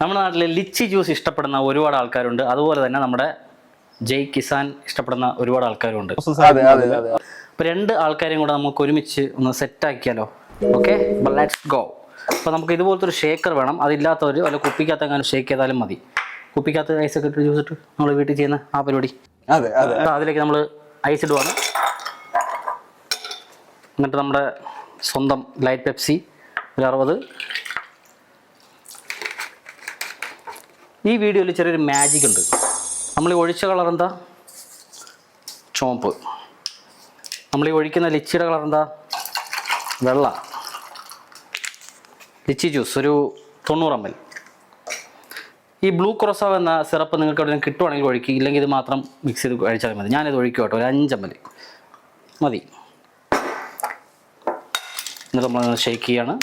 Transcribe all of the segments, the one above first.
നമ്മുടെ നാട്ടിൽ lychee juice ഇഷ്ടപ്പെടുന്ന ഒരുപാട് ആൾക്കാരുണ്ട്. അതുപോലെ തന്നെ നമ്മുടെ ജയ് കിസാൻ ഇഷ്ടപ്പെടുന്ന ഒരുപാട് ആൾക്കാരുണ്ട്. അപ്പോൾ 2 ആൾക്കാരെയും കൂടെ നമുക്ക് ഒരുമിച്ച് ഒന്ന് സെറ്റാക്കിയാലോ? Okay, let's go. അപ്പോൾ നമുക്ക് ഇതുപോലത്തെ ഒരു ഷേക്കർ വേണം. അതില്ലാത്തവർ വല്ല കുപ്പിക്കകത്ത് എങ്ങനെ ഷേക്ക് ചെയ്താലും മതി. കുപ്പിക്കകത്ത് ഐസൊക്കെ ഇട്ട് ജ്യൂസ് ഇട്ട് നമ്മൾ വീട്ടിൽ ചെയ്യുന്ന ആ പരിപാടി. അതിലേക്ക് നമ്മൾ ഐസ് ഇടുവാണ്. എന്നിട്ട് നമ്മുടെ സ്വന്തം ലൈറ്റ് പെപ്സി ഒരു 60. ഈ വീഡിയോയിൽ ചെറിയൊരു മാജിക് ഉണ്ട്. നമ്മൾ ഈ ഒഴിച്ച കളർ എന്താ? ചുവപ്പ്. നമ്മൾ ഈ ഒഴിക്കുന്ന ലിച്ചിയുടെ കളർ എന്താ? വെള്ള. ലിച്ചി ജ്യൂസ് ഒരു 90 ml. ഈ ബ്ലൂ ക്രോസാവ് എന്ന സിറപ്പ് നിങ്ങൾക്ക് എവിടെയും കിട്ടുവാണെങ്കിൽ ഒഴിക്കുക. ഇല്ലെങ്കിൽ ഇത് മാത്രം മിക്സ് ചെയ്ത് കഴിച്ചാൽ മതി. ഞാനിത് ഒഴിക്കും കേട്ടോ, ഒരു 5 ml മതി. എന്നിട്ട് നമ്മൾ ഷേക്ക് ചെയ്യാണ്.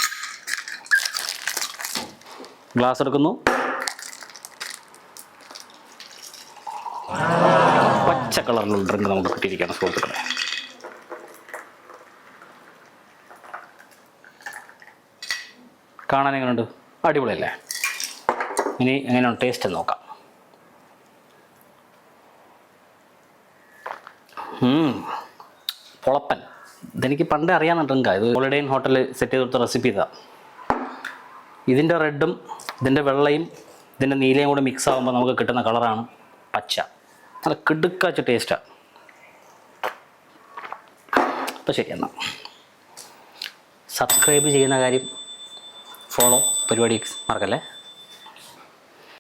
ഗ്ലാസ് എടുക്കുന്നു. പച്ച കളറിലുള്ള ഡ്രിങ്ക് നമുക്ക് കിട്ടിയിരിക്കുകയാണ് സുഹൃത്തുക്കളെ. കാണാൻ എങ്ങനെയുണ്ട്? അടിപൊളിയല്ലേ? ഇനി എങ്ങനെയാണ് ടേസ്റ്റ് എന്ന് നോക്കാം. പൊളപ്പൻ. ഇതെനിക്ക് പണ്ടേ അറിയാവുന്ന ഡ്രിങ്കാണ്. ഇത് ഹോളിഡേ ഇൻ ഹോട്ടലിൽ സെറ്റ് ചെയ്ത് കൊടുത്ത റെസിപ്പി ഇതാ. ഇതിൻ്റെ റെഡും ഇതിൻ്റെ വെള്ളയും ഇതിൻ്റെ നീലയും കൂടെ മിക്സ് ആകുമ്പോൾ നമുക്ക് കിട്ടുന്ന കളറാണ് പച്ച. നല്ല കിടുക്കാച്ച ടേസ്റ്റാണ്. അപ്പോൾ ശരി, എന്നാൽ സബ്സ്ക്രൈബ് ചെയ്യുന്ന കാര്യം, ഫോളോ പരിപാടി മറക്കല്ലേ.